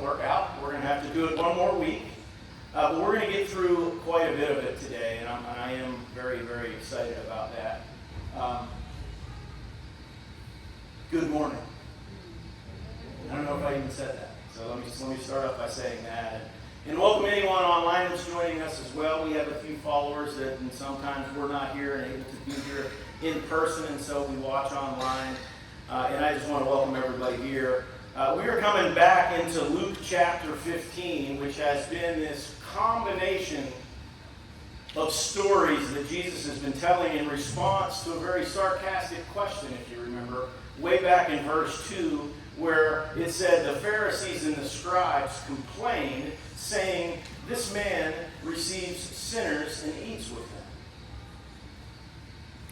work out. We're going to have to do it one more week. But we're going to get through quite a bit of it today, and I am very, very excited about that. Good morning. I don't know if I even said that, so let me start off by saying that. And welcome anyone online that's joining us as well. We have a few followers that and sometimes we're not here and able to be here in person, and so we watch online. And I just want to welcome everybody here. We are coming back into Luke chapter 15, which has been this combination of stories that Jesus has been telling in response to a very sarcastic question, if you remember, way back in verse 2, where it said the Pharisees and the scribes complained, saying, "This man receives sinners and eats with them."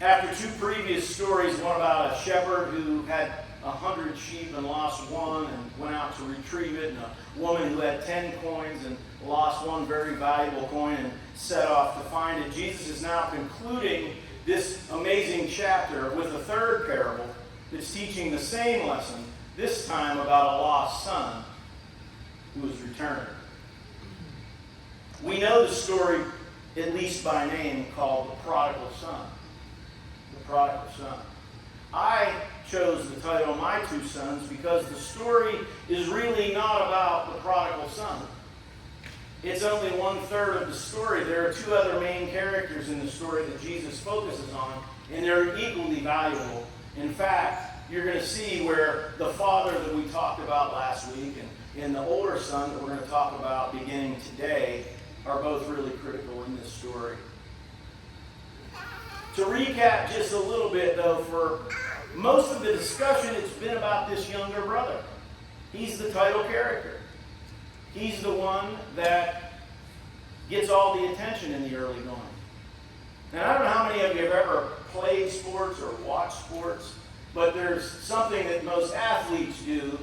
After two previous stories, one about a shepherd who had 100 sheep and lost one and went out to retrieve it, and a woman who had 10 coins and lost one very valuable coin and set off to find it, Jesus is now concluding this amazing chapter with a third parable that's teaching the same lesson, this time about a lost son who is returned. We know the story, at least by name, called the prodigal son. The prodigal son. I chose the title My Two Sons because the story is really not about the prodigal son. It's only 1/3 of the story. There are two other main characters in the story that Jesus focuses on, and they're equally valuable. In fact, you're going to see where the father that we talked about last week and the older son that we're going to talk about beginning today are both really critical in this story. To recap just a little bit, though, for most of the discussion, it's been about this younger brother. He's the title character. He's the one that gets all the attention in the early going. And I don't know how many of you have ever played sports or watched sports, but there's something that most athletes do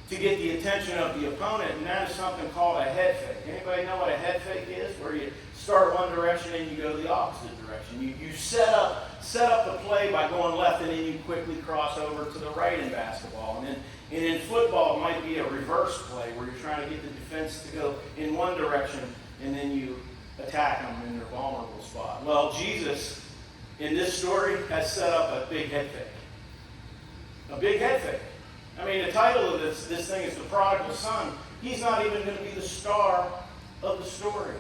to get the attention of the opponent, and that is something called a head fake. Anybody know what a head fake is? Where you start one direction and you go the opposite direction. You set up the play by going left, and then you quickly cross over to the right in basketball. And in football, it might be a reverse play where you're trying to get the defense to go in one direction, and then you attack them in their vulnerable spot. Well, Jesus, in this story, has set up a big head fake. A big head fake. I mean, the title of this thing is The Prodigal Son. He's not even going to be the star of the story.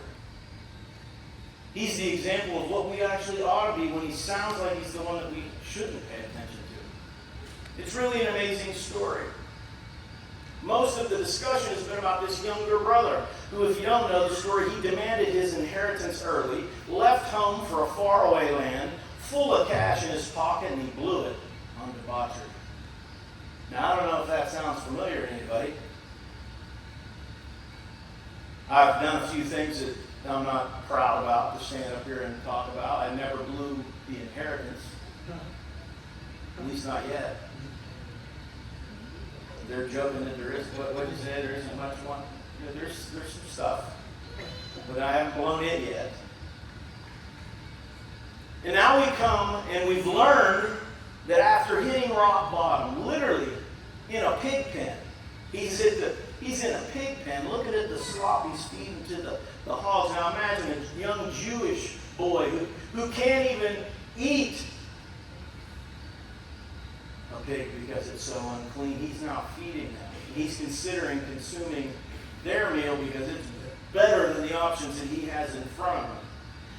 He's the example of what we actually ought to be when he sounds like he's the one that we shouldn't pay attention to. It's really an amazing story. Most of the discussion has been about this younger brother, who, if you don't know the story, he demanded his inheritance early, left home for a faraway land, full of cash in his pocket, and he blew it on debauchery. Now, I don't know if that sounds familiar to anybody. I've done a few things that I'm not proud about to stand up here and talk about. I never blew the inheritance. At least not yet. They're joking that there is, what did you say, there isn't much one? You know, there's some stuff, but I haven't blown it yet. And now we come and we've learned that after hitting rock bottom, literally in a pig pen, he's in a pig pen looking at the slop he's feeding to the hogs. Now imagine a young Jewish boy who can't even eat a pig because it's so unclean. He's now feeding them. He's considering consuming their meal because it's better than the options that he has in front of him.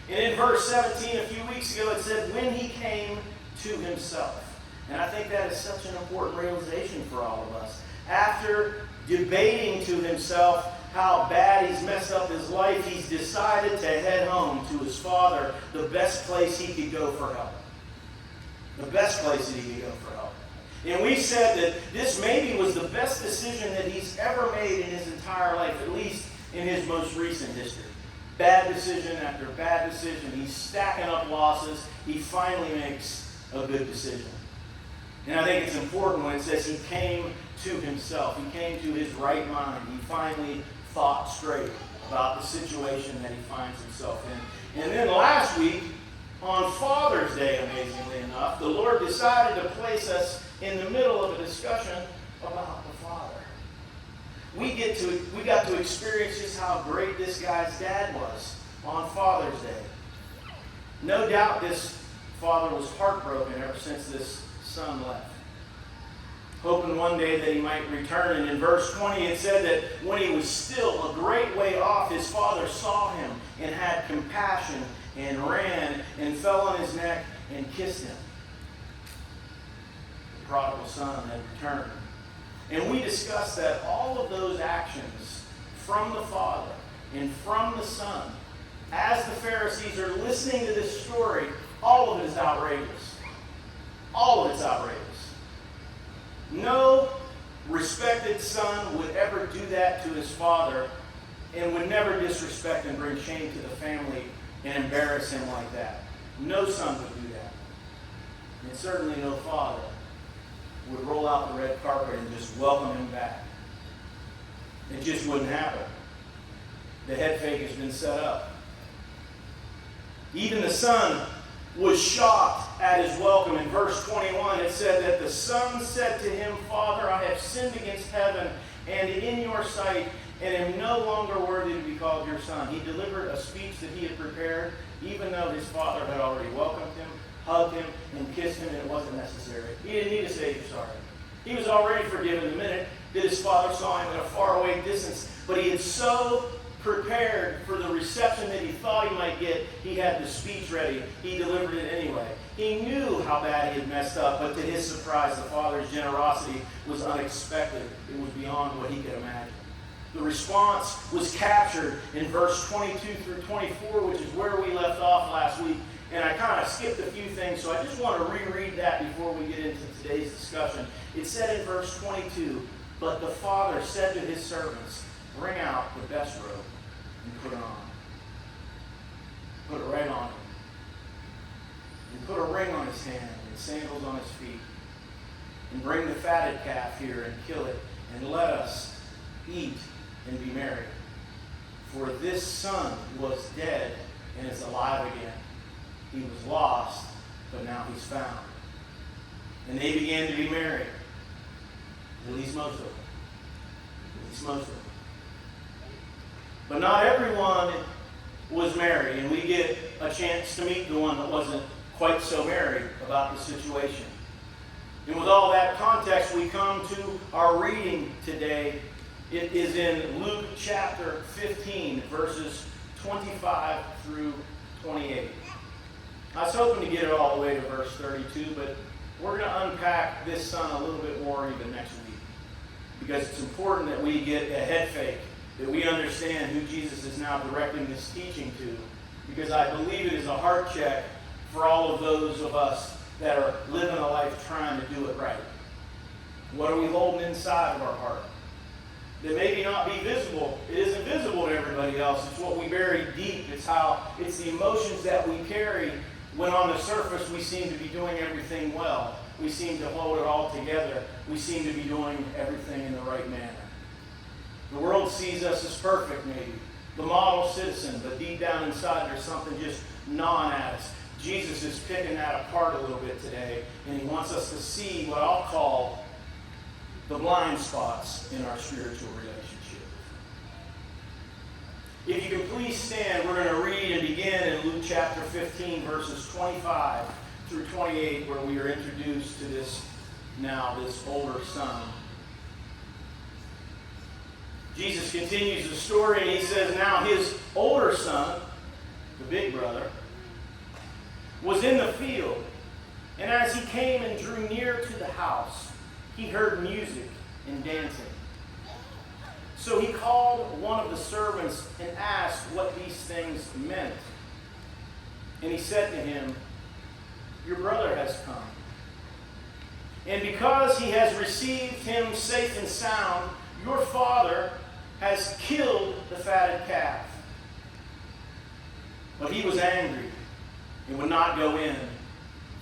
And in verse 17, a few weeks ago, it said, when he came to himself. And I think that is such an important realization for all of us. After debating to himself how bad he's messed up his life, he's decided to head home to his father, the best place he could go for help. The best place that he could go for help. And we said that this maybe was the best decision that he's ever made in his entire life, at least in his most recent history. Bad decision after bad decision. He's stacking up losses. He finally makes a good decision. And I think it's important when it says he came to himself. He came to his right mind. He finally thought straight about the situation that he finds himself in. And then last week, on Father's Day, amazingly enough, the Lord decided to place us in the middle of a discussion about the Father. we got to experience just how great this guy's dad was on Father's Day. No doubt this father was heartbroken ever since this son left, hoping one day that he might return. And in verse 20 it said that when he was still a great way off, his father saw him and had compassion and ran and fell on his neck and kissed him. The prodigal son had returned. And we discussed that all of those actions from the father and from the son, as the Pharisees are listening to this story, all of it is outrageous. All of it's outrageous. No respected son would ever do that to his father and would never disrespect and bring shame to the family and embarrass him like that. No son would do that. And certainly no father would roll out the red carpet and just welcome him back. It just wouldn't happen. The head fake has been set up. Even the son was shocked at his welcome. In verse 21, it said that the son said to him, "Father, I have sinned against heaven and in your sight, and am no longer worthy to be called your son." He delivered a speech that he had prepared, even though his father had already welcomed him, hugged him, and kissed him, and it wasn't necessary. He didn't need to say you're sorry. He was already forgiven the minute that his father saw him at a faraway distance. But he had so prepared for the reception that he thought he might get, he had the speech ready. He delivered it anyway. He knew how bad he had messed up, but to his surprise, the father's generosity was unexpected. It was beyond what he could imagine. The response was captured in verse 22 through 24, which is where we left off last week. And I kind of skipped a few things, so I just want to reread that before we get into today's discussion. It said in verse 22, "But the father said to his servants, 'Bring out the best robe and put it on. Put it right on him. And put a ring on his hand and sandals on his feet. And bring the fatted calf here and kill it, and let us eat and be merry. For this son was dead and is alive again. He was lost, but now he's found.' And they began to be merry. At least most of them. At least most of them. But not everyone was merry, and we get a chance to meet the one that wasn't quite so merry about the situation. And with all that context, we come to our reading today. It is in Luke chapter 15, verses 25 through 28. I was hoping to get it all the way to verse 32, but we're going to unpack this son a little bit more even next week. Because it's important that we get a head fake, that we understand who Jesus is now directing this teaching to. Because I believe it is a heart check for all of those of us that are living a life trying to do it right. What are we holding inside of our heart? That maybe not be visible. It isn't visible to everybody else. It's what we bury deep. It's the emotions that we carry when on the surface we seem to be doing everything well. We seem to hold it all together. We seem to be doing everything in the right manner. The world sees us as perfect, maybe. The model citizen, but deep down inside there's something just gnawing at us. Jesus is picking that apart a little bit today, and he wants us to see what I'll call the blind spots in our spiritual relationship. If you can please stand, we're going to read and begin in Luke chapter 15, verses 25 through 28, where we are introduced to this older son. Jesus continues the story, and he says, "Now his older son, the big brother, was in the field, and as he came and drew near to the house, he heard music and dancing. So he called one of the servants and asked what these things meant. And he said to him, 'Your brother has come. And because he has received him safe and sound, your father has killed the fatted calf.' But he was angry and would not go in.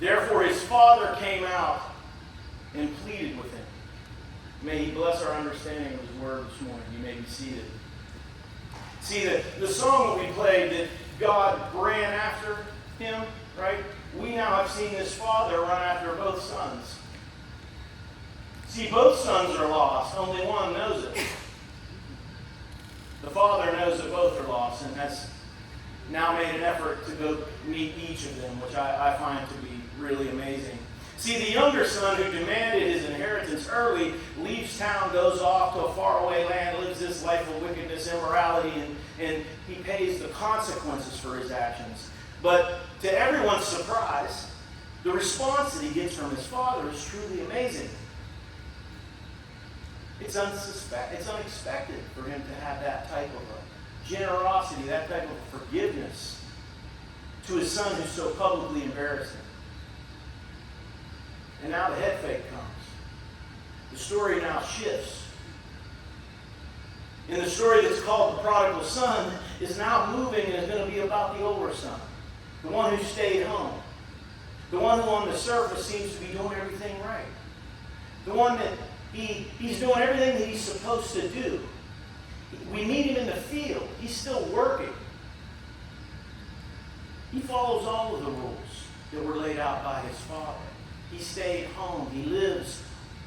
Therefore his father came out and pleaded with him." May he bless our understanding of his word this morning. You may be seated. See, the song that we played, that God ran after him, right? We now have seen this father run after both sons. See, both sons are lost. Only one knows it. and has now made an effort to go meet each of them, which I find to be really amazing. See, the younger son who demanded his inheritance early leaves town, goes off to a faraway land, lives this life of wickedness, immorality, and he pays the consequences for his actions. But to everyone's surprise, the response that he gets from his father is truly amazing. It's unexpected for him to have that type of a generosity, that type of forgiveness to his son who's so publicly embarrassed him. And now the head fake comes. The story now shifts. And the story that's called the prodigal son is now moving and is going to be about the older son. The one who stayed home. The one who on the surface seems to be doing everything right. The one that he's doing everything that he's supposed to do. We meet him in the field. He's still working. He follows all of the rules that were laid out by his father. He stayed home. He lives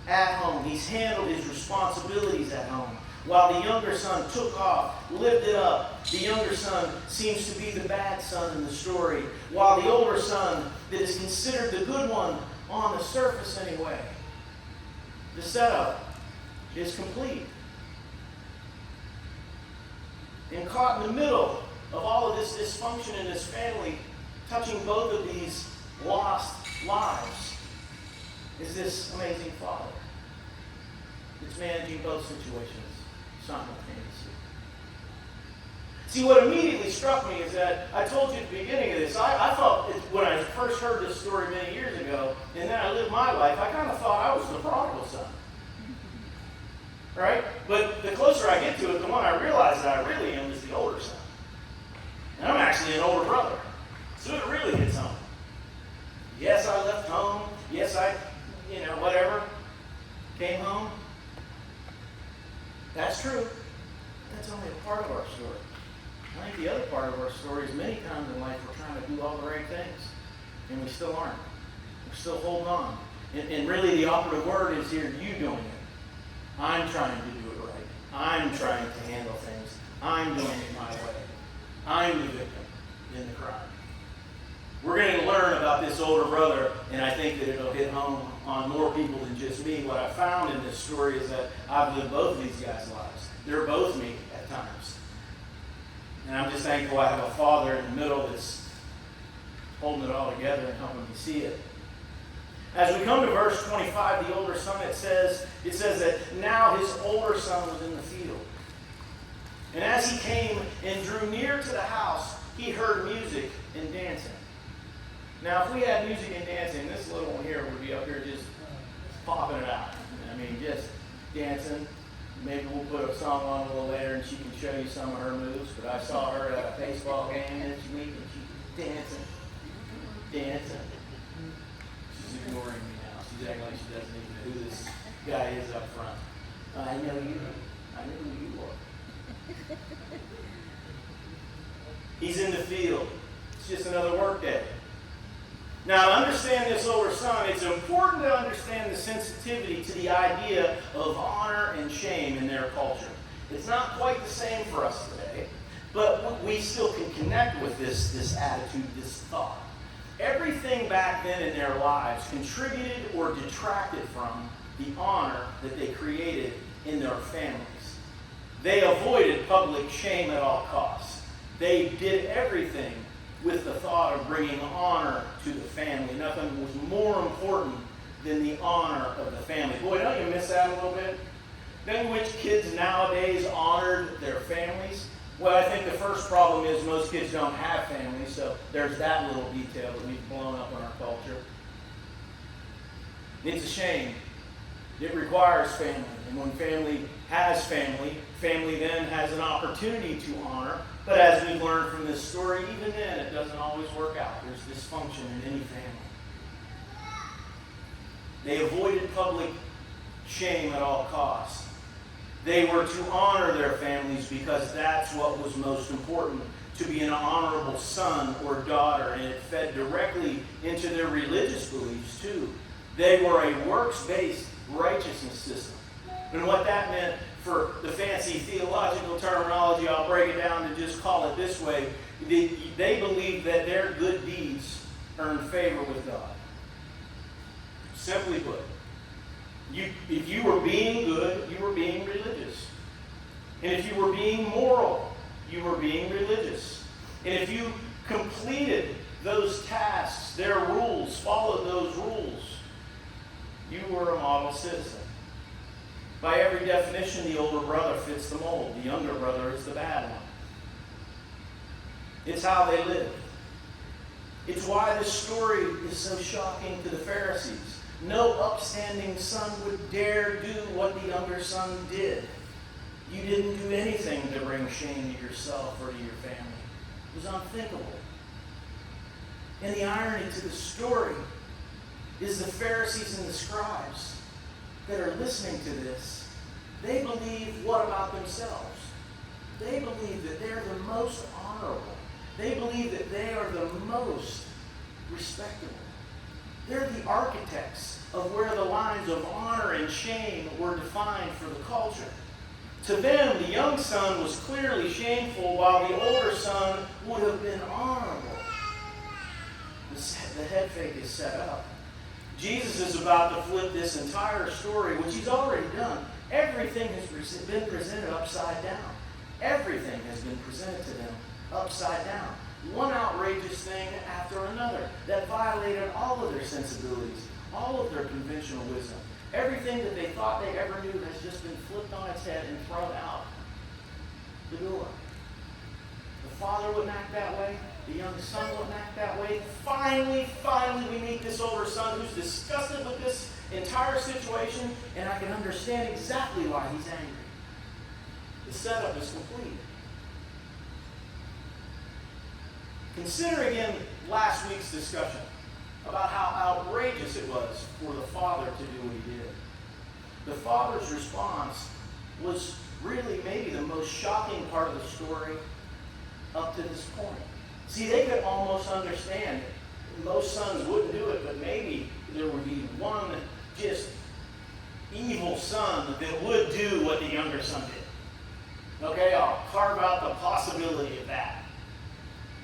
at home. He's handled his responsibilities at home. While the younger son took off, lived it up, the younger son seems to be the bad son in the story, while the older son that is considered the good one on the surface anyway. The setup is complete. And caught in the middle of all of this dysfunction in this family, touching both of these lost lives, is this amazing father. It's managing both situations simultaneously. See, what immediately struck me is that I told you at the beginning of this, I thought when I first heard this story many years ago, and then I lived my life, I kind of thought I was the prodigal son. Right? But the closer I get to it, the more I realize that I really am is the older son. And I'm actually an older brother. So it really hits home. Yes, I left home. Yes, whatever. Came home. That's true. That's only a part of our story. I think the other part of our story is many times in life we're trying to do all the right things. And we still aren't. We're still holding on. And really the operative word is here, you doing it. I'm trying to do it right. I'm trying to handle things. I'm doing it my way. I'm the victim in the crime. We're going to learn about this older brother, and I think that it'll hit home on more people than just me. What I found in this story is that I've lived both of these guys' lives. They're both me at times. And I'm just thankful I have a father in the middle that's holding it all together and helping me see it. As we come to verse 25, the older son, it says that now his older son was in the field. And as he came and drew near to the house, he heard music and dancing. Now, if we had music and dancing, this little one here would be up here just popping it out. I mean, just dancing. Maybe we'll put a song on a little later and she can show you some of her moves. But I saw her at a baseball game this week and she was dancing. She's ignoring me now. She's acting like she doesn't even know who this guy is up front. I know you. I know who you are. He's in the field. It's just another work day. Now, to understand this older son, it's important to understand the sensitivity to the idea of honor and shame in their culture. It's not quite the same for us today, but we still can connect with this attitude, this thought. Everything back then in their lives contributed or detracted from the honor that they created in their families. They avoided public shame at all costs. They did everything with the thought of bringing honor to the family. Nothing was more important than the honor of the family. Boy, don't you miss that a little bit? Don't which kids nowadays honored their families? Well, I think the first problem is most kids don't have families, so there's that little detail that we've blown up in our culture. It's a shame. It requires family. And when family has family, family then has an opportunity to honor. But as we've learned from this story, even then it doesn't always work out. There's dysfunction in any family. They avoided public shame at all costs. They were to honor their families because that's what was most important, to be an honorable son or daughter, and it fed directly into their religious beliefs too. They were a works-based righteousness system. And what that meant for the fancy theological terminology, I'll break it down to just call it this way. They believed that their good deeds earned favor with God. Simply put, if you were being good, you were being religious. And if you were being moral, you were being religious. And if you completed those tasks, their rules, followed those rules, you were a model citizen. By every definition, the older brother fits the mold. The younger brother is the bad one. It's how they lived. It's why this story is so shocking to the Pharisees. No upstanding son would dare do what the younger son did. You didn't do anything to bring shame to yourself or to your family. It was unthinkable. And the irony to the story is the Pharisees and the scribes that are listening to this, they believe what about themselves? They believe that they're the most honorable. They believe that they are the most respectable. They're the architects of where the lines of honor and shame were defined for the culture. To them, the young son was clearly shameful, while the older son would have been honorable. The head fake is set up. Jesus is about to flip this entire story, which he's already done. Everything has been presented upside down. Everything has been presented to them upside down. One outrageous thing after another that violated all of their sensibilities, all of their conventional wisdom. Everything that they thought they ever knew has just been flipped on its head and thrown out the door. The father wouldn't act that way. The young son wouldn't act that way. Finally, we meet this older son who's disgusted with this entire situation, and I can understand exactly why he's angry. The setup is complete. Consider again last week's discussion about how outrageous it was for the father to do what he did. The father's response was really maybe the most shocking part of the story up to this point. See, they could almost understand it. Most sons wouldn't do it, but maybe there would be one just evil son that would do what the younger son did. Okay, I'll carve out the possibility of that.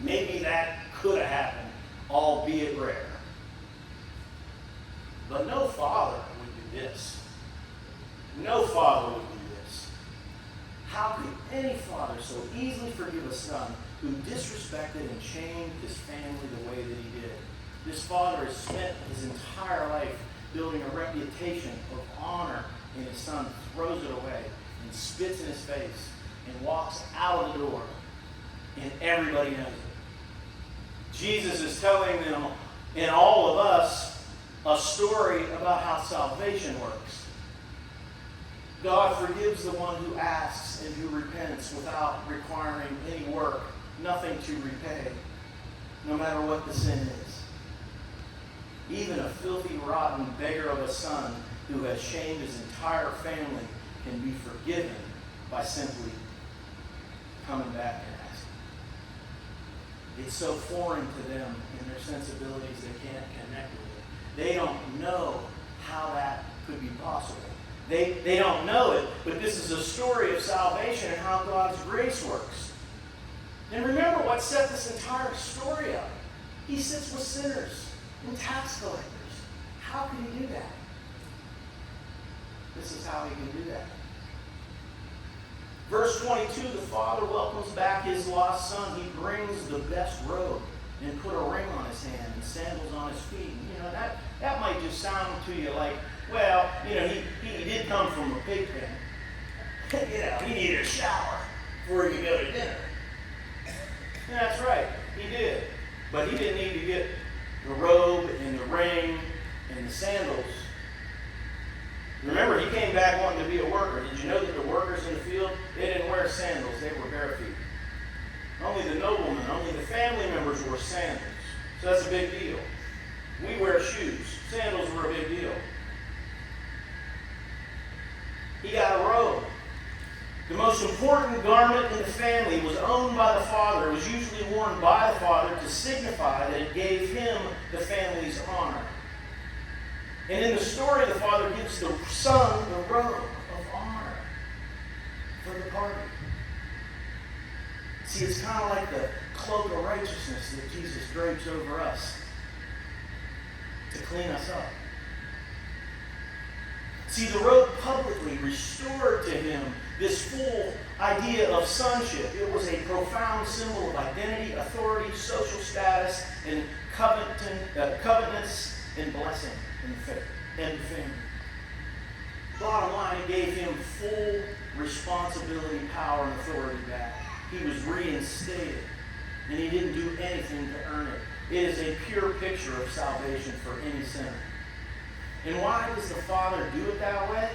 Maybe that could have happened, albeit rare. But no father would do this. No father would do this. How could any father so easily forgive a son who disrespected and shamed his family the way that he did? This father has spent his entire life building a reputation of honor, and his son throws it away and spits in his face and walks out of the door, and everybody knows it. Jesus is telling them and all of us a story about how salvation works. God forgives the one who asks and who repents without requiring any work, nothing to repay, no matter what the sin is. Even a filthy, rotten beggar of a son who has shamed his entire family can be forgiven by simply coming back and asking. It's so foreign to them in their sensibilities they can't connect with it. They don't know how that could be possible. They don't know it, but this is a story of salvation and how God's grace works. And remember what set this entire story up. He sits with sinners and tax collectors. How can he do that? This is how he can do that. Verse 22, the father welcomes back his lost son. He brings the best robe and put a ring on his hand and sandals on his feet. You know, that might just sound to you like, well, you know, he did come from a pig pen. You know, he needed a shower before he could go to dinner. And that's right, he did. But he didn't need to get the robe and the ring and the sandals. Remember, he came back wanting to be a worker. Did you know that the workers in the field, they didn't wear sandals, they were bare feet. Only the noblemen, only the family members wore sandals. So that's a big deal. We wear shoes. Sandals were a big deal. He got a robe. The most important garment in the family was owned by the father. It was usually worn by the father to signify that it gave him the family's honor. And in the story, the father gives the son the robe of honor. party. See, it's kind of like the cloak of righteousness that Jesus drapes over us to clean us up. See, the robe publicly restored to him this full idea of sonship. It was a profound symbol of identity, authority, social status, and covenants and blessing in the family. Bottom line, it gave him full responsibility, power, and authority back. He was reinstated, and he didn't do anything to earn it. It is a pure picture of salvation for any sinner. And why does the Father do it that way?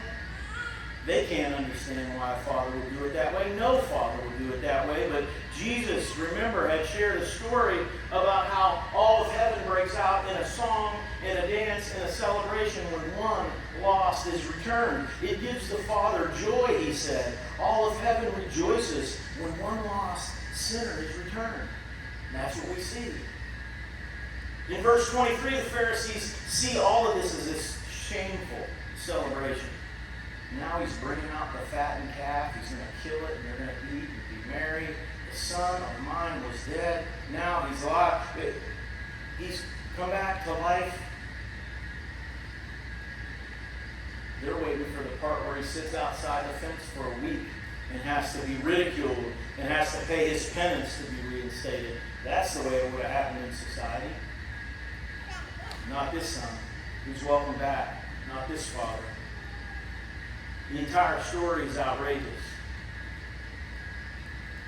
They can't understand why a father would do it that way. No father would do it that way. But Jesus, remember, had shared a story about how all of heaven breaks out in a song, in a dance, in a celebration when one lost is returned. It gives the Father joy, he said. All of heaven rejoices when one lost sinner is returned. And that's what we see. In verse 23, the Pharisees see all of this as this shameful celebration. Now he's bringing out the fattened calf. He's going to kill it, and they're going to eat and be merry. The son of mine was dead. Now he's alive. He's come back to life. They're waiting for the part where he sits outside the fence for a week and has to be ridiculed and has to pay his penance to be reinstated. That's the way it would have happened in society. Not this son, who's welcome back. Not this father. The entire story is outrageous.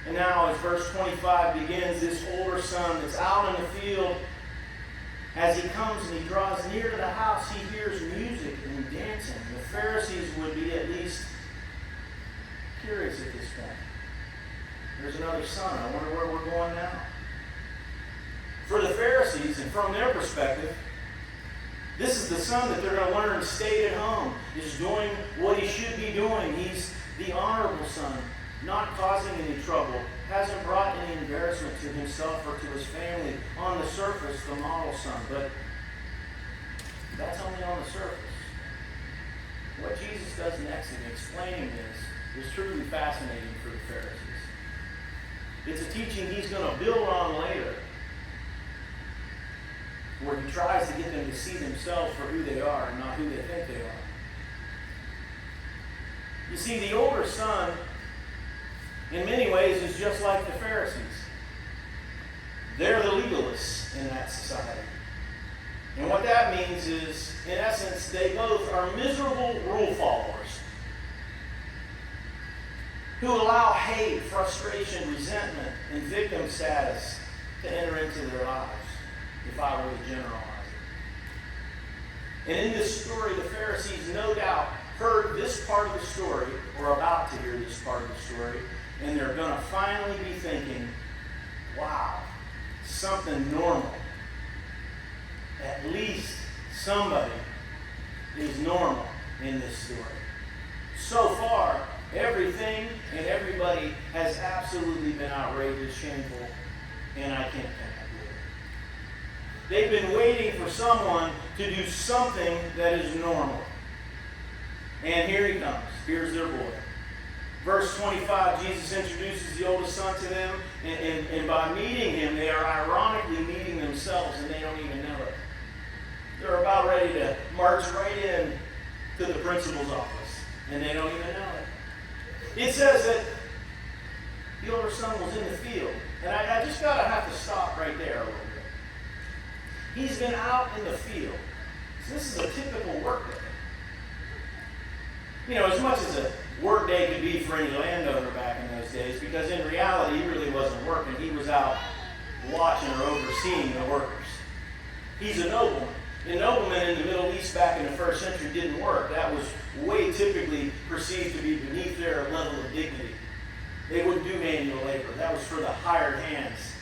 And now, as verse 25 begins, this older son that's out in the field, as he comes and he draws near to the house, he hears music and dancing. The Pharisees would be at least curious at this point. There's another son. I wonder where we're going now. For the Pharisees, and from their perspective, this is the son that they're going to learn stayed at home, is doing what he should be doing. He's the honorable son, not causing any trouble, hasn't brought any embarrassment to himself or to his family. On the surface, the model son, but that's only on the surface. What Jesus does next in explaining this is truly fascinating for the Pharisees. It's a teaching he's going to build on later, where he tries to get them to see themselves for who they are and not who they think they are. You see, the older son, in many ways, is just like the Pharisees. They're the legalists in that society. And what that means is, in essence, they both are miserable rule followers who allow hate, frustration, resentment, and victim status to enter into their lives, if I were to generalize it. And in this story, the Pharisees no doubt heard this part of the story, or about to hear this part of the story, and they're going to finally be thinking, wow, something normal. At least somebody is normal in this story. So far, everything and everybody has absolutely been outrageous, shameful, and I can't connect with it. They've been waiting for someone to do something that is normal. And here he comes. Here's their boy. Verse 25, Jesus introduces the oldest son to them, and by meeting him, they are ironically meeting themselves, and they don't even know it. They're about ready to march right in to the principal's office, and they don't even know it. It says that the older son was in the field, and I just have to stop right there a little bit. He's been out in the field. So this is a typical work day. You know, as much as a work day could be for any landowner back in those days, because in reality he really wasn't working. He was out watching or overseeing the workers. He's a nobleman. And noblemen in the Middle East back in the first century didn't work. That was way typically perceived to be beneath their level of dignity. They wouldn't do manual labor. That was for the hired hands.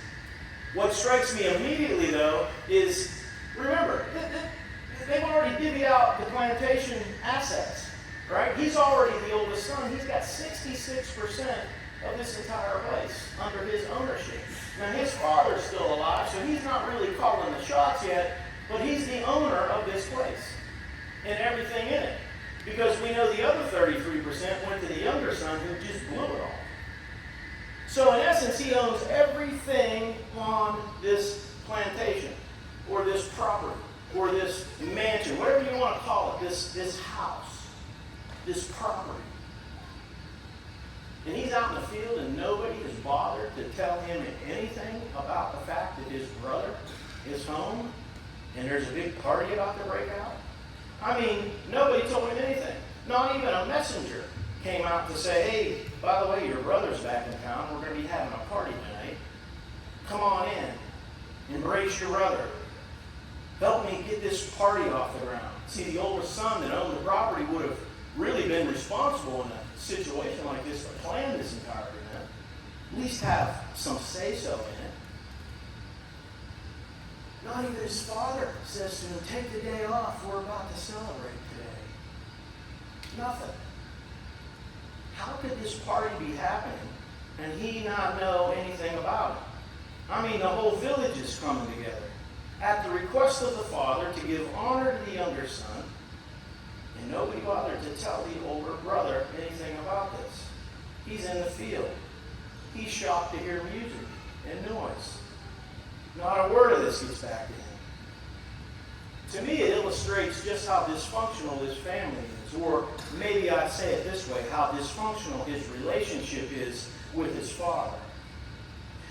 What strikes me immediately, though, is, remember, they've already divvied out the plantation assets. Right? He's already the oldest son. He's got 66% of this entire place under his ownership. Now, his father's still alive, so he's not really calling the shots yet, but he's the owner of this place and everything in it. Because we know the other 33% went to the younger son who just blew it all. So in essence, he owns everything on this plantation, or this property, or this mansion, whatever you want to call it, this house, this property. And he's out in the field and nobody has bothered to tell him anything about the fact that his brother is home and there's a big party about to break out. I mean, nobody told him anything. Not even a messenger came out to say, hey, by the way, your brother's back in town. We're going to be having a party tonight. Come on in. Embrace your brother. Help me get this party off the ground. See, the older son that owned the property would have really been responsible in a situation like this to plan this entire event. At least have some say-so in it. Not even his father says to him, take the day off. We're about to celebrate today. Nothing. How could this party be happening and he not know anything about it? I mean, the whole village is coming together at the request of the father to give honor to the younger son, and nobody bothered to tell the older brother anything about this. He's in the field. He's shocked to hear music and noise. Not a word of this gets back to him. To me, it illustrates just how dysfunctional this family is, or maybe I'd say it this way, how dysfunctional his relationship is with his father.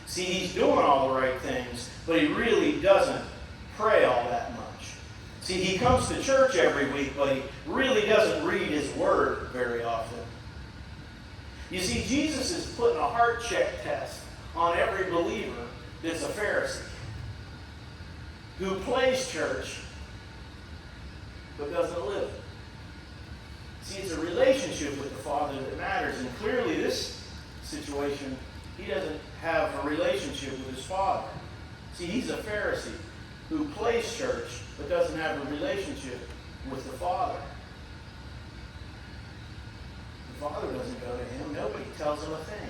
See, he's doing all the right things, but he really doesn't pray all that much. See, he comes to church every week, but he really doesn't read his word very often. You see, Jesus is putting a heart check test on every believer that's a Pharisee, who plays church but doesn't live it. See, it's a relationship with the Father that matters, and clearly this situation, he doesn't have a relationship with his Father. See, he's a Pharisee who plays church but doesn't have a relationship with the Father. The Father doesn't go to him. Nobody tells him a thing.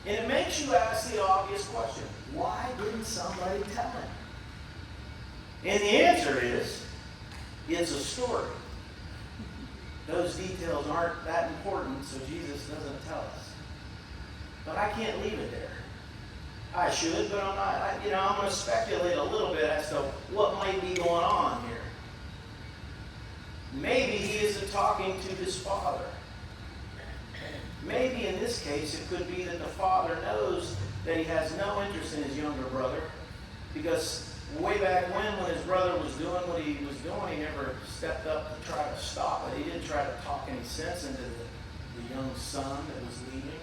And it makes you ask the obvious question, why didn't somebody tell him? And the answer is, it's a story. Those details aren't that important, so Jesus doesn't tell us. But I can't leave it there. I should, but I'm not. I'm going to speculate a little bit as to what might be going on here. Maybe he isn't talking to his father. Maybe in this case it could be that the father knows that he has no interest in his younger brother, because way back when his brother was doing what he was doing, he never stepped up to try to stop it. He didn't try to talk any sense into the young son that was leaving.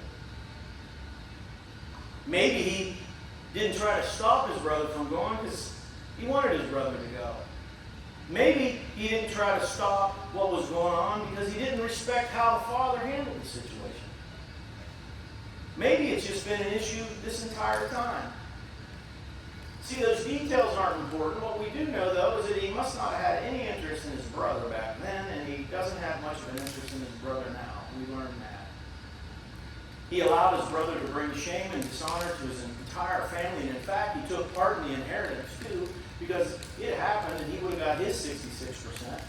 Maybe he didn't try to stop his brother from going because he wanted his brother to go. Maybe he didn't try to stop what was going on because he didn't respect how the father handled the situation. Maybe it's just been an issue this entire time. See, those details aren't important. What we do know, though, is that he must not have had any interest in his brother back then, and he doesn't have much of an interest in his brother now. We learn that. He allowed his brother to bring shame and dishonor to his entire family, and in fact, he took part in the inheritance, too, because it happened and he would have got his 66%.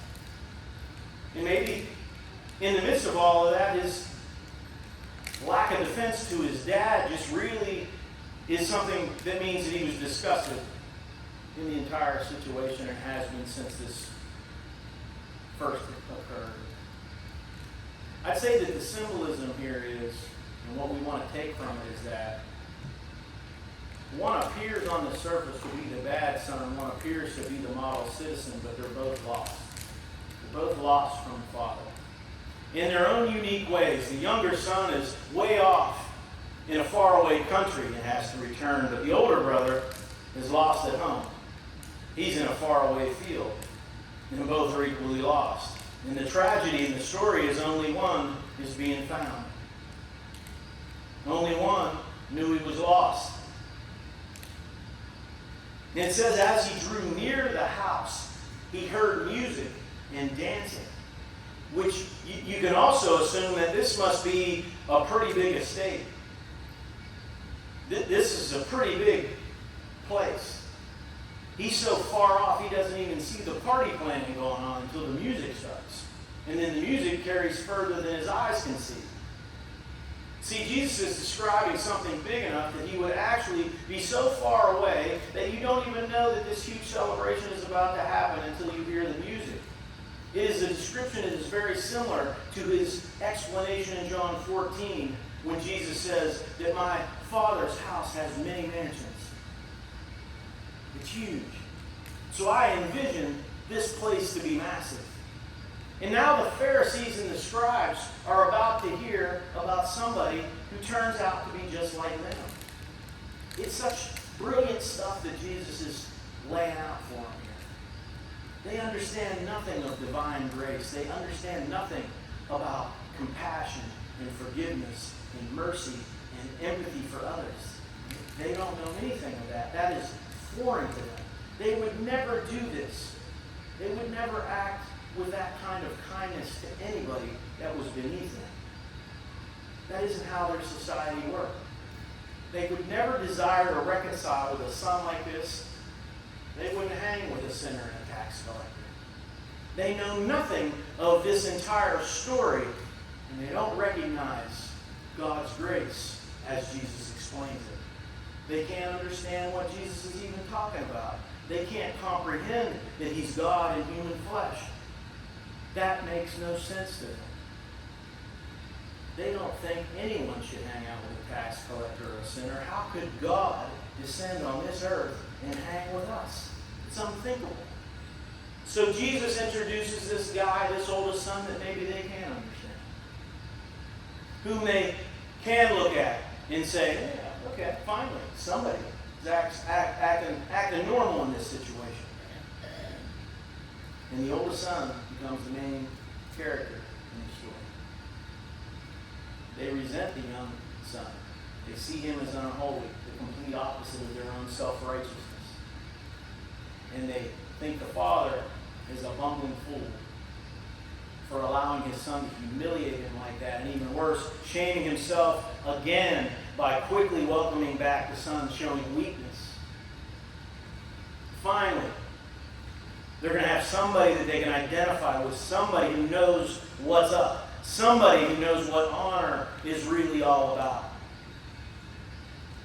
And maybe in the midst of all of that, his lack of defense to his dad just really is something that means that he was disgusted in the entire situation and has been since this first occurred. I'd say that the symbolism here is, and what we want to take from it is that one appears on the surface to be the bad son, one appears to be the model citizen, but they're both lost. They're both lost from the Father. In their own unique ways, the younger son is way off in a faraway country and has to return, but the older brother is lost at home. He's in a faraway field, and both are equally lost. And the tragedy in the story is only one is being found. Only one knew he was lost. And it says, as he drew near the house, he heard music and dancing, which you can also assume that this must be a pretty big estate. This is a pretty big place. He's so far off, he doesn't even see the party planning going on until the music starts. And then the music carries further than his eyes can see. See, Jesus is describing something big enough that he would actually be so far away that you don't even know that this huge celebration is about to happen until you hear the music. It is a description that is very similar to his explanation in John 14 when Jesus says that my Father's house has many mansions. It's huge. So I envision this place to be massive. And now the Pharisees and the scribes are about to hear about somebody who turns out to be just like them. It's such brilliant stuff that Jesus is laying out for them here. They understand nothing of divine grace. They understand nothing about compassion and forgiveness and mercy and empathy for others. They don't know anything of that. That is foreign to them. They would never do this. They would never act with that kind of kindness to anybody that was beneath them. That isn't how their society worked. They would never desire to reconcile with a son like this. They wouldn't hang with a sinner and a tax collector. They know nothing of this entire story, and they don't recognize God's grace as Jesus explains it. They can't understand what Jesus is even talking about. They can't comprehend that he's God in human flesh. That makes no sense to them. They don't think anyone should hang out with a tax collector or a sinner. How could God descend on this earth and hang with us? It's unthinkable. So Jesus introduces this guy, this oldest son, that maybe they can understand. Whom they can look at and say, yeah, okay, finally, somebody is acting normal in this situation. And the oldest son becomes the main character in the story. They resent the young son. They see him as unholy, the complete opposite of their own self-righteousness. And they think the father is a bumbling fool for allowing his son to humiliate him like that. And even worse, shaming himself again by quickly welcoming back the son showing weakness. Finally, they're going to have somebody that they can identify with, somebody who knows what's up, somebody who knows what honor is really all about.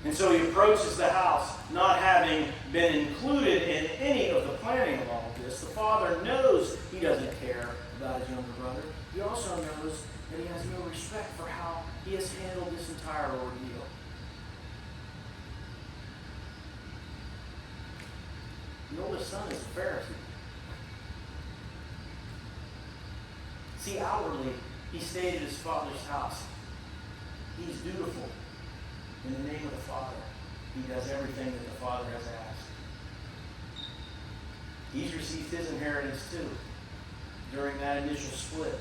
And so he approaches the house, not having been included in any of the planning of all of this. The father knows he doesn't care about his younger brother. He also knows that he has no respect for how he has handled this entire ordeal. The oldest son is a Pharisee. See, outwardly, he stayed at his father's house. He's dutiful. In the name of the Father, he does everything that the Father has asked. He's received his inheritance too. During that initial split,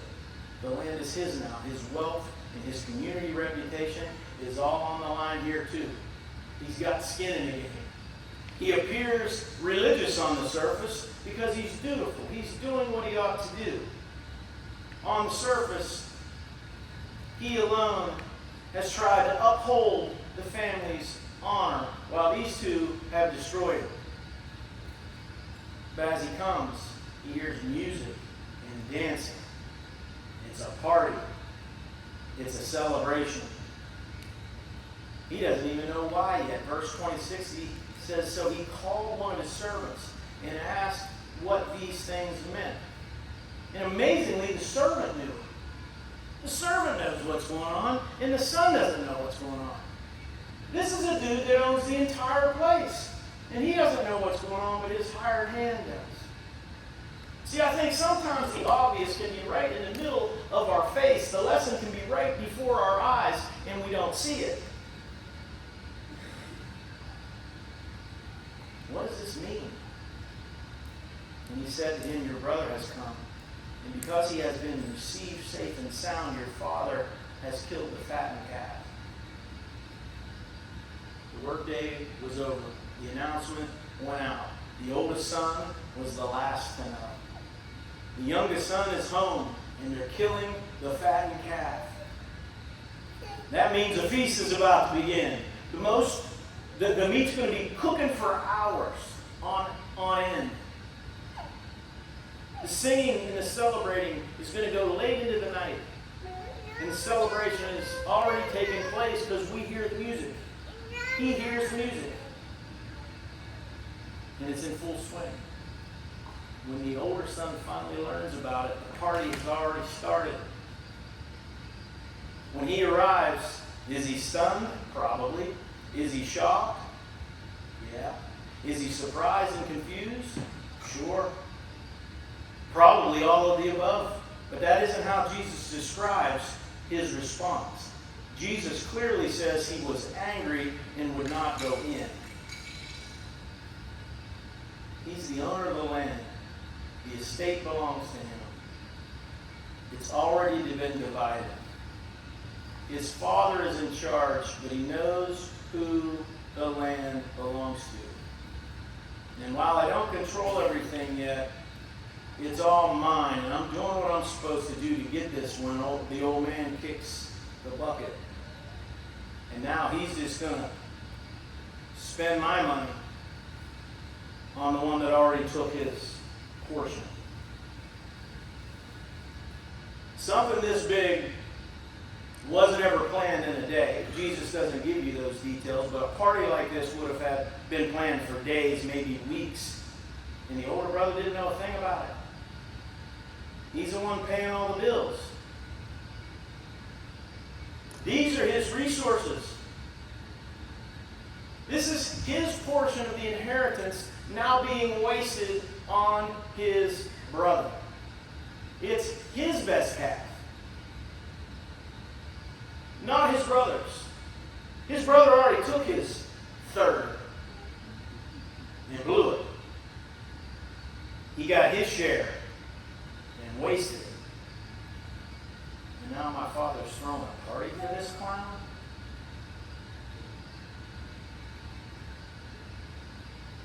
the land is his now. His wealth and his community reputation is all on the line here too. He's got skin in the game. He appears religious on the surface because he's dutiful. He's doing what he ought to do. On the surface, he alone has tried to uphold the family's honor, while these two have destroyed it. But as he comes, he hears music and dancing. It's a party. It's a celebration. He doesn't even know why yet. Verse 26, he says, so he called one of his servants and asked what these things meant. And amazingly, the servant knew. The servant knows what's going on, and the son doesn't know what's going on. This is a dude that owns the entire place, and he doesn't know what's going on, but his hired hand does. See, I think sometimes the obvious can be right in the middle of our face. The lesson can be right before our eyes, and we don't see it. What does this mean? And he said to him, your brother has come. And because he has been received safe and sound, your father has killed the fattened calf. The workday was over. The announcement went out. The oldest son was the last to know. The youngest son is home, and they're killing the fattened calf. That means a feast is about to begin. The meat's going to be cooking for hours on end. The singing and the celebrating is going to go late into the night. And the celebration is already taking place because we hear the music. He hears the music. And it's in full swing. When the older son finally learns about it, the party has already started. When he arrives, is he stunned? Probably. Is he shocked? Yeah. Is he surprised and confused? Sure. Probably all of the above. But that isn't how Jesus describes his response. Jesus clearly says he was angry and would not go in. He's the owner of the land. The estate belongs to him. It's already been divided. His father is in charge, but he knows who the land belongs to. And while I don't control everything yet, it's all mine, and I'm doing what I'm supposed to do to get this when the old man kicks the bucket. And now he's just going to spend my money on the one that already took his portion. Something this big wasn't ever planned in a day. Jesus doesn't give you those details, but a party like this would have been planned for days, maybe weeks. And the older brother didn't know a thing about it. He's the one paying all the bills. These are his resources. This is his portion of the inheritance now being wasted on his brother. It's his best calf. Not his brother's. His brother already took his third and blew it. He got his share and wasted it. And now my father's throwing a party for this clown?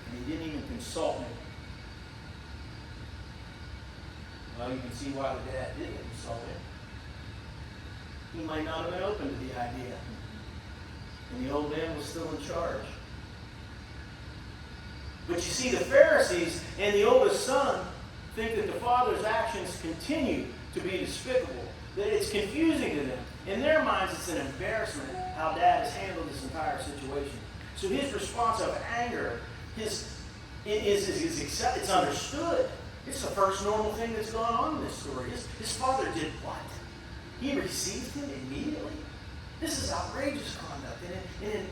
And he didn't even consult me. Well, you can see why the dad didn't consult him. He might not have been open to the idea. And the old man was still in charge. But you see, the Pharisees and the oldest son think that the father's actions continue to be despicable. That it's confusing to them. In their minds, it's an embarrassment how dad has handled this entire situation. So his response of anger it's understood. It's the first normal thing that's going on in this story. His father did what? He received him immediately. This is outrageous conduct. And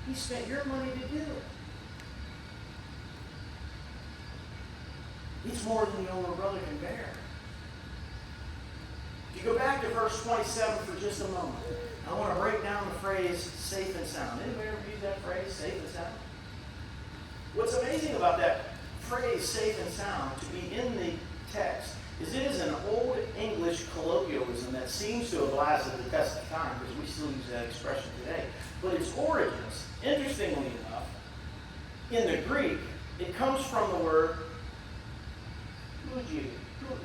he spent your money to do it. It's more than the older brother can bear. If you go back to verse 27 for just a moment, I want to break down the phrase safe and sound. Anybody ever use that phrase, safe and sound? What's amazing about that phrase, safe and sound, to be in the text, is it is an old English colloquialism that seems to have lasted the test of time, because we still use that expression today. But its origins, interestingly enough, in the Greek, it comes from the word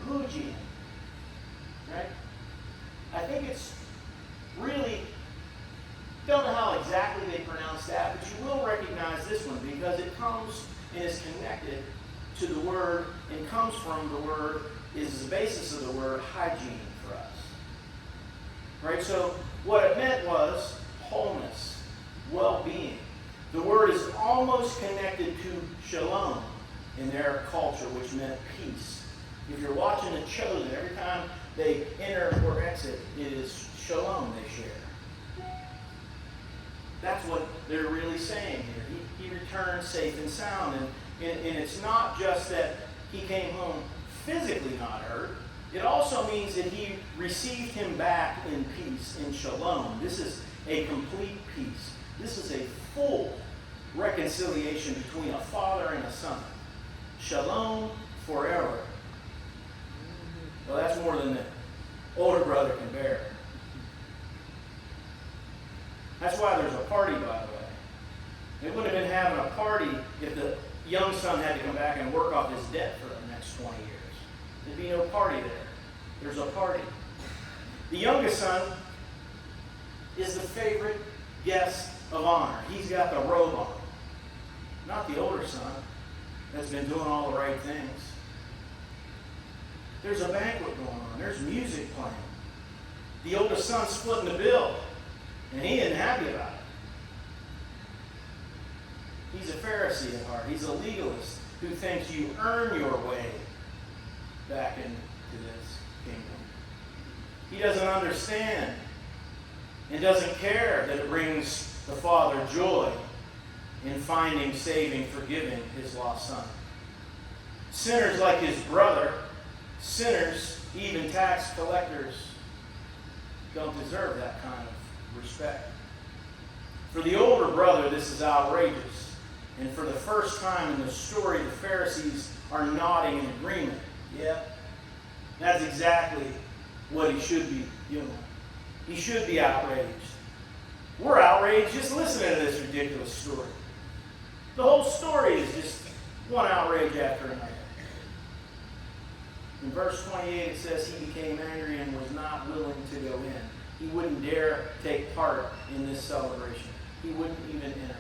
hugian. Right? I think it's really, don't know how exactly they pronounce that, but you will recognize this one because it comes and is connected to the word and comes from the word, is the basis of the word hygiene for us. Right? So what it meant was wholeness, well-being. The word is almost connected to shalom in their culture, which meant peace. If you're watching The Chosen, every time they enter or exit, it is shalom they share. That's what they're really saying here. He returned safe and sound. And it's not just that he came home physically not hurt. It also means that he received him back in peace, in shalom. This is a complete peace. This is a full reconciliation between a father and a son. Shalom forever. Well, that's more than the older brother can bear. That's why there's a party, by the way. They wouldn't have been having a party if the young son had to come back and work off his debt for the next 20 years. There'd be no party there. There's a party. The youngest son is the favorite guest of honor. He's got the robe on. Not the older son that's been doing all the right things. There's a banquet going on. There's music playing. The oldest son's splitting the bill, and he isn't happy about it. He's a Pharisee at heart. He's a legalist who thinks you earn your way back into this kingdom. He doesn't understand and doesn't care that it brings the Father joy in finding, saving, forgiving his lost son. Sinners like his brother, sinners, even tax collectors, don't deserve that kind of respect. For the older brother, this is outrageous. And for the first time in the story, the Pharisees are nodding in agreement. Yep, that's exactly what he should be doing. He should be outraged. We're outraged just listening to this ridiculous story. The whole story is just one outrage after another. In verse 28 it says he became angry and was not willing to go in. He wouldn't dare take part in this celebration. He wouldn't even enter.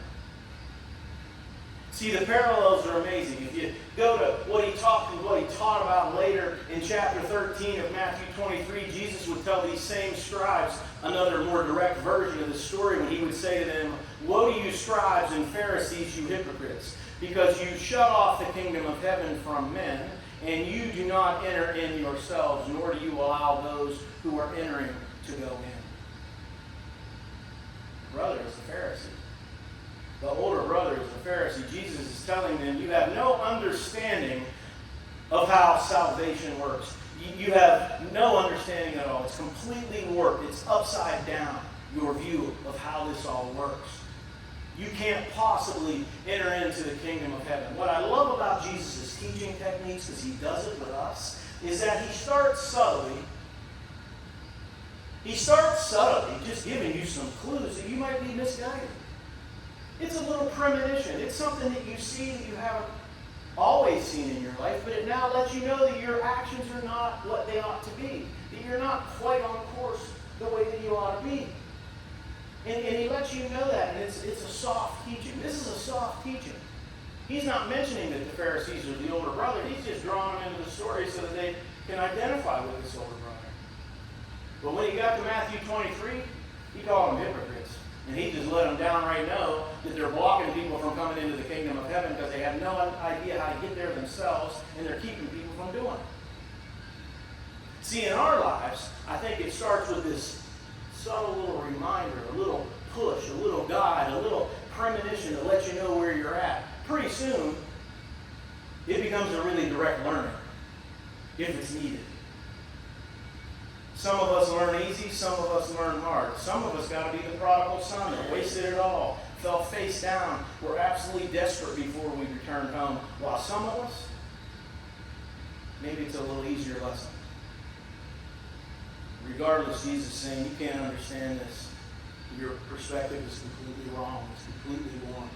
See, the parallels are amazing. If you go to what he taught about later in chapter 13 of Matthew 23, Jesus would tell these same scribes another more direct version of the story when he would say to them, "Woe to you scribes and Pharisees, you hypocrites, because you shut off the kingdom of heaven from men, and you do not enter in yourselves, nor do you allow those who are entering to go in." Brother is a Pharisee. The older brother is a Pharisee. Jesus is telling them, you have no understanding of how salvation works. You have no understanding at all. It's completely warped. It's upside down, your view of how this all works. You can't possibly enter into the kingdom of heaven. What I love about Jesus' teaching techniques, because he does it with us, is that he starts subtly. He starts subtly, just giving you some clues that you might be misguided. It's a little premonition. It's something that you see that you haven't always seen in your life, but it now lets you know that your actions are not what they ought to be, that you're not quite on course the way that you ought to be. And he lets you know that, and it's a soft teaching. This is a soft teaching. He's not mentioning that the Pharisees are the older brother. He's just drawing them into the story so that they can identify with this older brother. But when he got to Matthew 23, he called them hypocrites. And he just let them downright know that they're blocking people from coming into the kingdom of heaven because they have no idea how to get there themselves, and they're keeping people from doing it. See, in our lives, I think it starts with this subtle little reminder, a little push, a little guide, a little premonition to let you know where you're at. Pretty soon, it becomes a really direct learning, if it's needed. Some of us learn easy, some of us learn hard. Some of us got to be the prodigal son that wasted it all, fell face down, were absolutely desperate before we returned home. While some of us, maybe it's a little easier lesson. Regardless, Jesus is saying you can't understand this. Your perspective is completely wrong. It's completely wrong.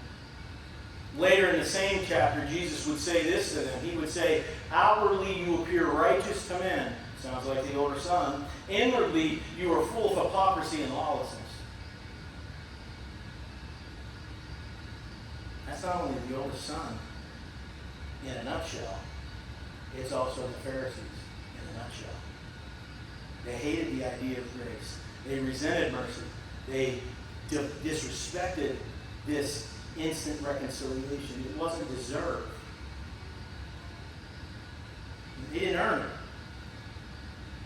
Later in the same chapter, Jesus would say this to them. He would say, outwardly you appear righteous to men. Sounds like the older son. Inwardly, you are full of hypocrisy and lawlessness. That's not only the older son in a nutshell. It's also the Pharisees in a nutshell. They hated the idea of grace. They resented mercy. They disrespected this instant reconciliation. It wasn't deserved. They didn't earn it.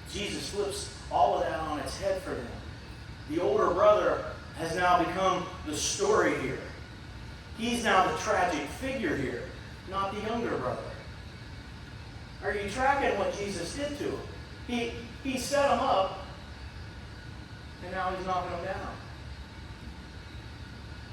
Jesus flips all of that on its head for them. The older brother has now become the story here. He's now the tragic figure here, not the younger brother. Are you tracking what Jesus did to him? He set him up, and now he's knocking him down.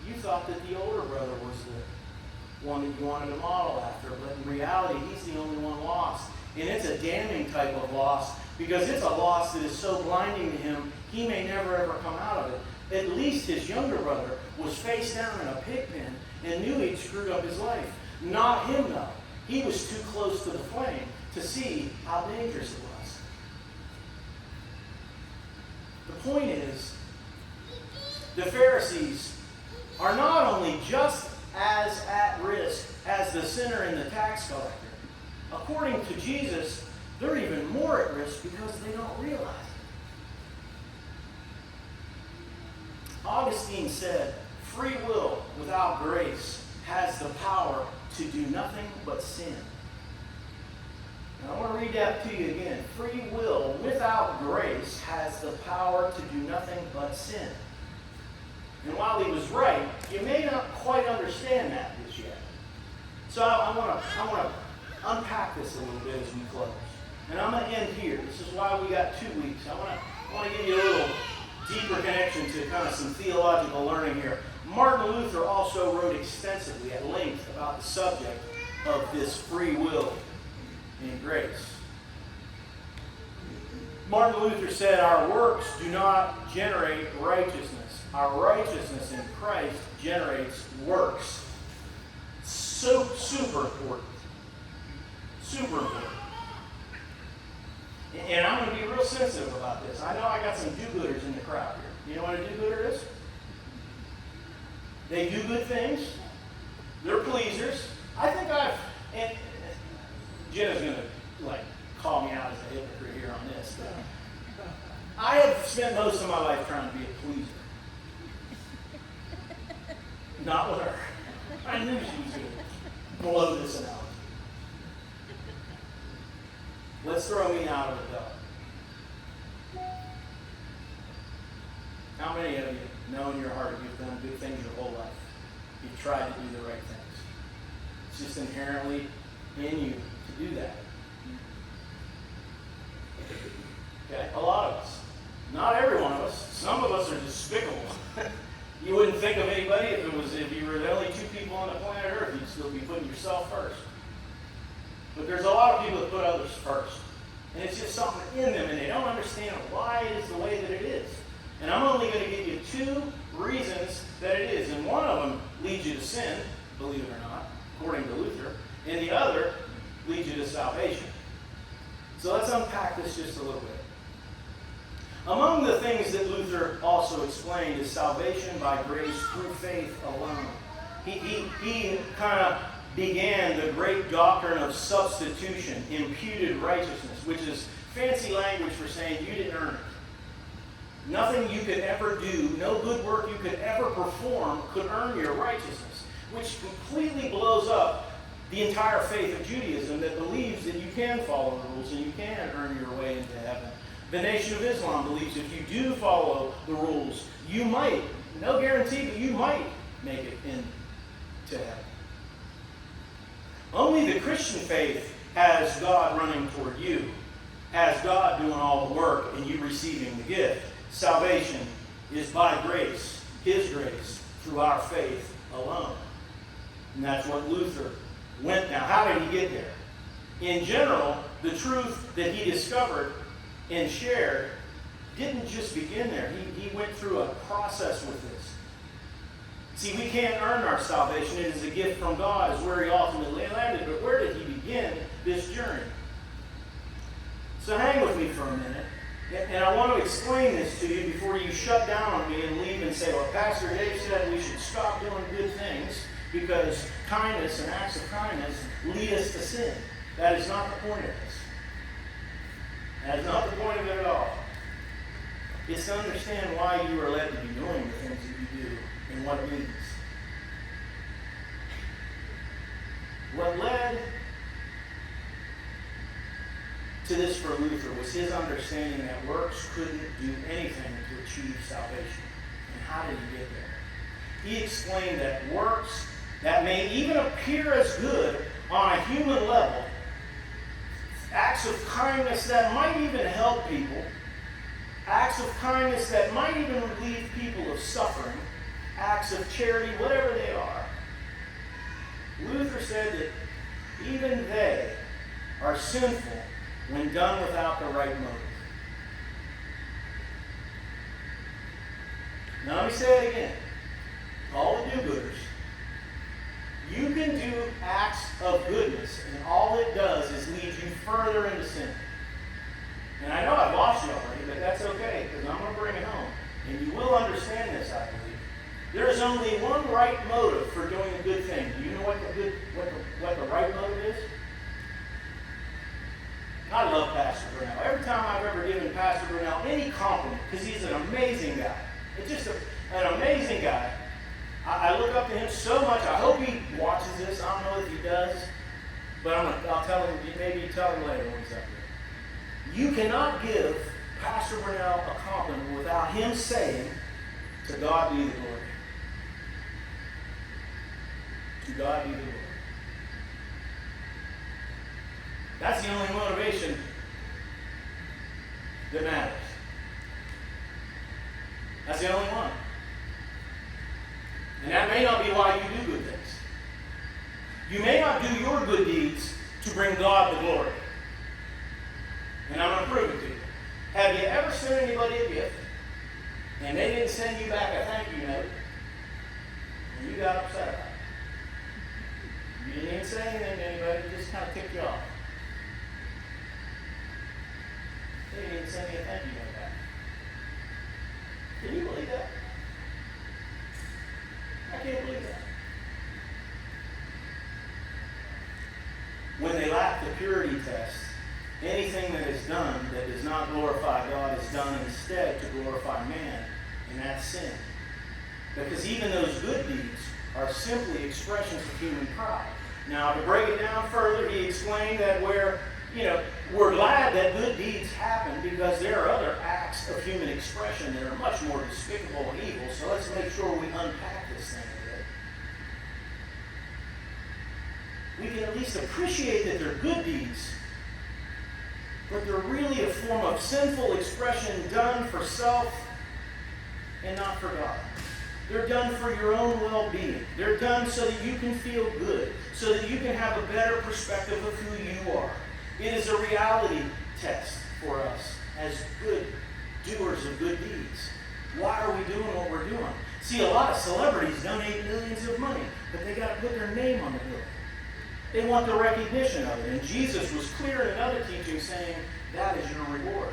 You thought that the older brother was the one that you wanted to model after, but in reality, he's the only one lost. And it's a damning type of loss, because it's a loss that is so blinding to him, he may never ever come out of it. At least his younger brother was face down in a pig pen and knew he'd screwed up his life. Not him, though. He was too close to the flame to see how dangerous it was. The point is, the Pharisees are not only just as at risk as the sinner and the tax collector. According to Jesus, they're even more at risk because they don't realize it. Augustine said, free will without grace has the power to do nothing but sin. And I want to read that to you again. Free will without grace has the power to do nothing but sin. And while he was right, you may not quite understand that just yet. So I want to unpack this a little bit as we close. And I'm going to end here. This is why we got 2 weeks. I want to give you a little deeper connection to kind of some theological learning here. Martin Luther also wrote extensively at length about the subject of this free will and grace. Martin Luther said, our works do not generate righteousness. Our righteousness in Christ generates works. So super important. Super important. And I'm going to be real sensitive about this. I know I got some do-gooders in the crowd here. You know what a do-gooder is? They do good things. They're pleasers. I think and Jenna's going to call me out as a hypocrite here on this. But I have spent most of my life trying to be a pleaser. Not with her. I knew she was going to blow this analogy. Let's throw me out of it, though. How many of you know in your heart you've done good things your whole life? You've tried to do the right things. It's just inherently in you to do that. Okay? A lot of us. Not every one of us. Some of us are despicable. You wouldn't think of anybody if you were the only 2 people on the planet Earth. You'd still be putting yourself first. But there's a lot of people that put others first. And it's just something in them, and they don't understand why it is the way that it is. And I'm only going to give you 2 reasons that it is. And one of them leads you to sin, believe it or not, according to Luther. And the other leads you to salvation. So let's unpack this just a little bit. Among the things that Luther also explained is salvation by grace through faith alone. He kind of began the great doctrine of substitution, imputed righteousness, which is fancy language for saying you didn't earn it. Nothing you could ever do, no good work you could ever perform could earn your righteousness, which completely blows up the entire faith of Judaism that believes that you can follow the rules and you can earn your way into heaven. The Nation of Islam believes if you do follow the rules, you might, no guarantee, but you might make it into heaven. Only the Christian faith has God running toward you, has God doing all the work and you receiving the gift. Salvation is by grace, His grace, through our faith alone. And that's what Luther went. Now, how did he get there? In general, the truth that he discovered and shared didn't just begin there. He went through a process with this. See, we can't earn our salvation. It is a gift from God, is where he ultimately landed. But where did he begin this journey? So hang with me for a minute. And I want to explain this to you before you shut down on me and leave and say, well, Pastor Dave said we should stop doing good things because kindness and acts of kindness lead us to sin. That is not the point of this. That is not the point of it at all. It's to understand why you are led to be doing the things that you do and what it means. What led to this for Luther was his understanding that works couldn't do anything to achieve salvation. And how did he get there? He explained that works that may even appear as good on a human level, acts of kindness that might even help people, acts of kindness that might even relieve people of suffering, acts of charity, whatever they are, Luther said that even they are sinful when done without the right motive. Now let me say it again. All the do-gooders, you can do acts of goodness, and all it does is lead you further into sin. And I know I've lost you already, but that's okay, because I'm going to bring it home. And you will understand this, I believe. There is only one right motive for doing a good thing. Do you know what the right motive is? I love Pastor Brunel. Every time I've ever given Pastor Brunel any compliment, because he's an amazing guy. It's just an amazing guy. I look up to him so much. I hope he watches this. I don't know if he does. But I'll tell him, maybe tell him later when he's up there. You cannot give Pastor Brunel a compliment without him saying, "To God be the glory." To God be the glory. That's the only motivation that matters. That's the only one. And that may not be why you do good things. You may not do your good deeds to bring God the glory. And I'm going to prove it to you. Have you ever sent anybody a gift and they didn't send you back a thank you note and you got upset about it? You didn't even say anything to anybody, it just kind of ticked you off. They didn't even send me a thank you note back. Can you believe that? I can't believe that. When they lack the purity test, anything that is done that does not glorify God is done instead to glorify man, and that's sin. Because even those good deeds are simply expressions of human pride. Now, to break it down further, he explained that we're glad that good deeds happen because there are other acts of human expression that are much more despicable and evil. So let's make sure we unpack this thing a bit. We can at least appreciate that they're good deeds, but they're really a form of sinful expression done for self and not for God. They're done for your own well-being. They're done so that you can feel good, so that you can have a better perspective of who you are. It is a reality test for us as good doers of good deeds. Why are we doing what we're doing? See, a lot of celebrities donate millions of money, but they got to put their name on the bill. They want the recognition of it. And Jesus was clear in another teaching saying, that is your reward.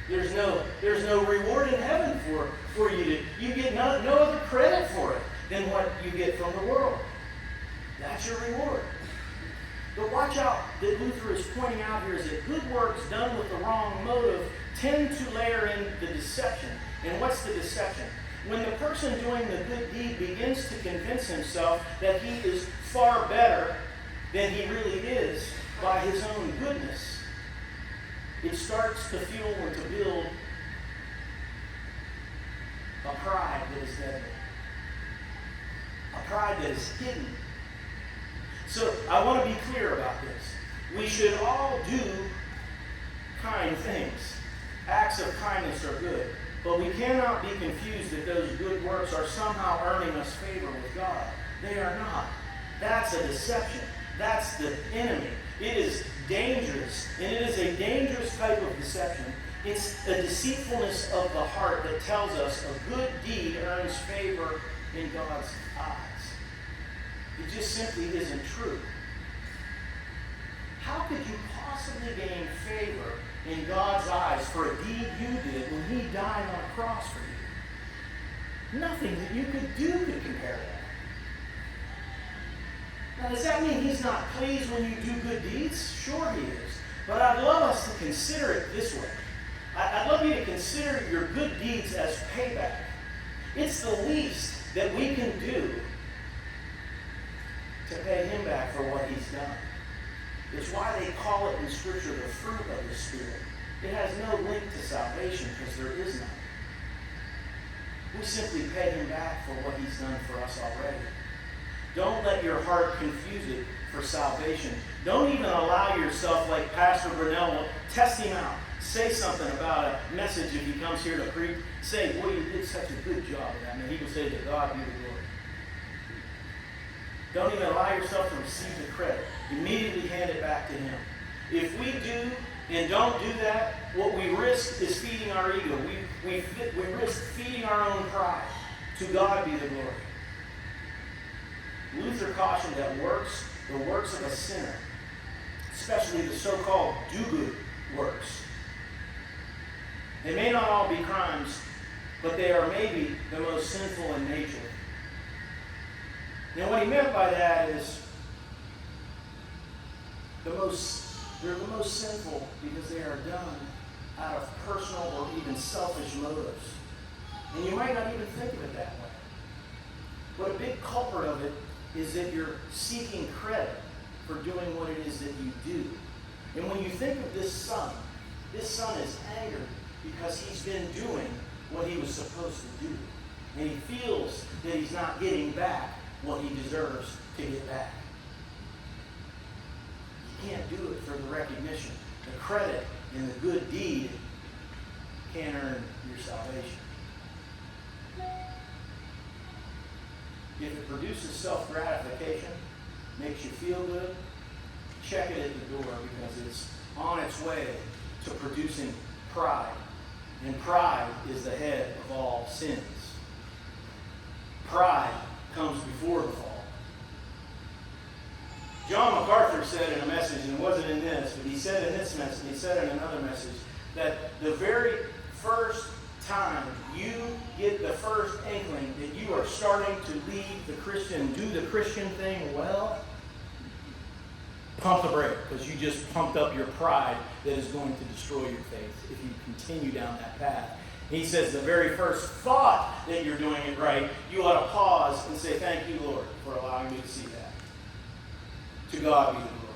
There's no reward in heaven for you. You get no other credit for it than what you get from the world. That's your reward. But watch out that Luther is pointing out here is that good works done with the wrong motive tend to layer in the deception. And what's the deception? When the person doing the good deed begins to convince himself that he is far better than he really is by his own goodness, it starts to fuel and to build a pride that is deadly. A pride that is hidden. So I want to be clear about this. We should all do kind things. Acts of kindness are good. But we cannot be confused that those good works are somehow earning us favor with God. They are not. That's a deception. That's the enemy. It is dangerous. And it is a dangerous type of deception. It's a deceitfulness of the heart that tells us a good deed earns favor in God's eyes. It just simply isn't true. How could you possibly gain favor in God's eyes for a deed you did when he died on a cross for you? Nothing that you could do could compare that. Now, does that mean he's not pleased when you do good deeds? Sure he is. But I'd love us to consider it this way. I'd love you to consider your good deeds as payback. It's the least that we can do to pay him back for what he's done. It's why they call it in Scripture the fruit of the Spirit. It has no link to salvation because there is none. We simply pay him back for what he's done for us already. Don't let your heart confuse it for salvation. Don't even allow yourself, like Pastor Brunel, test him out. Say something about a message if he comes here to preach. Say, boy, you did such a good job of that. And he will say, to God be the glory. Don't even allow yourself to receive the credit. Immediately hand it back to him. If we do and don't do that, what we risk is feeding our ego. We risk feeding our own pride. To God be the glory. Luther cautioned that the works of a sinner, especially the so-called do-good works, they may not all be crimes, but they are maybe the most sinful in nature. Now, what he meant by that is the most They're the most sinful because they are done out of personal or even selfish motives. And you might not even think of it that way. But a big culprit of it is that you're seeking credit for doing what it is that you do. And when you think of this son is angered because he's been doing what he was supposed to do. And he feels that he's not getting back what he deserves to get back. You can't do it for the recognition. The credit and the good deed can't earn your salvation. If it produces self-gratification, makes you feel good, check it at the door because it's on its way to producing pride. And pride is the head of all sins. Pride comes before the fall. John MacArthur said in a message, and it wasn't in this, but he said in this message, he said in another message, that the very first time you get the first inkling that you are starting to leave the Christian, do the Christian thing well, pump the brake, because you just pumped up your pride that is going to destroy your faith if you continue down that path. He says the very first thought that you're doing it right, you ought to pause and say, thank you, Lord, for allowing me to see that. To God be the glory.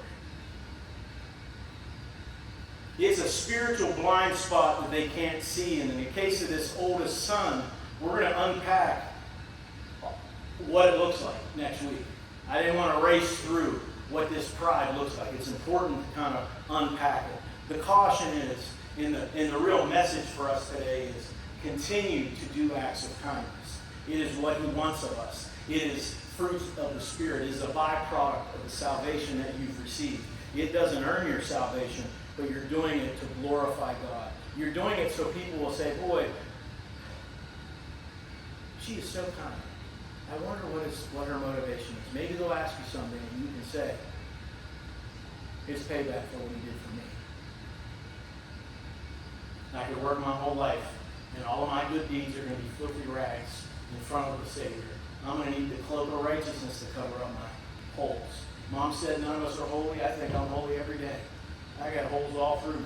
It's a spiritual blind spot that they can't see. And in the case of this oldest son, we're going to unpack what it looks like next week. I didn't want to race through what this pride looks like. It's important to kind of unpack it. The caution is, in the real message for us today is continue to do acts of kindness. It is what he wants of us. It is fruit of the Spirit. It is a byproduct of the salvation that you've received. It doesn't earn your salvation, but you're doing it to glorify God. You're doing it so people will say, boy, she is so kind. I wonder what her motivation is. Maybe they'll ask you something and you can say, it's payback for what he did for me. I could work my whole life, and all of my good deeds are going to be filthy rags in front of the Savior. I'm going to need the cloak of righteousness to cover up my holes. Mom said none of us are holy. I think I'm holy every day. I got holes all through me.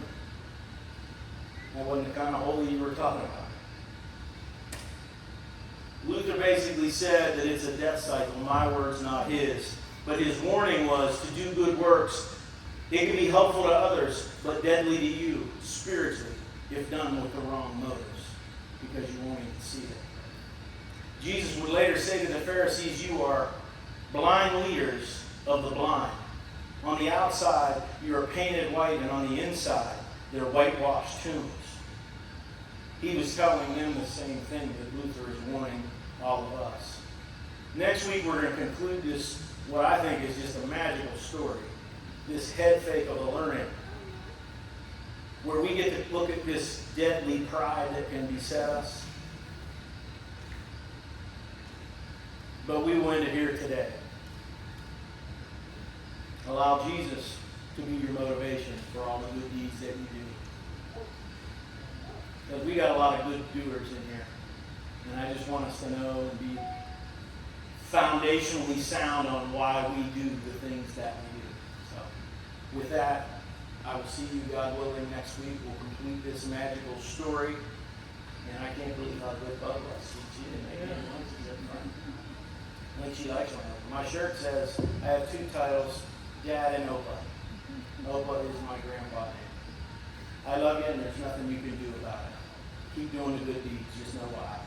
That wasn't the kind of holy you were talking about. Luther basically said that it's a death cycle. My words, not his. But his warning was to do good works. It can be helpful to others, but deadly to you spiritually if done with the wrong motives, because you won't even see it. Jesus would later say to the Pharisees, you are blind leaders of the blind. On the outside, you are painted white, and on the inside, they're whitewashed tombs. He was telling them the same thing that Luther is warning all of us. Next week, we're going to conclude this, what I think is just a magical story, this head fake of the learned, where we get to look at this deadly pride that can beset us. But we will end it here today. Allow Jesus to be your motivation for all the good deeds that you do. Because we got a lot of good doers in here. And I just want us to know and be foundationally sound on why we do the things that we do. So, with that, I will see you, God willing, next week. We'll complete this magical story. And I can't believe how good Bud was. She didn't make any noises up front. I think she likes my shirt says, I have two titles, Dad and Opa. Opa is my grandpa name. I love you, and there's nothing you can do about it. Keep doing the good deeds. Just know why.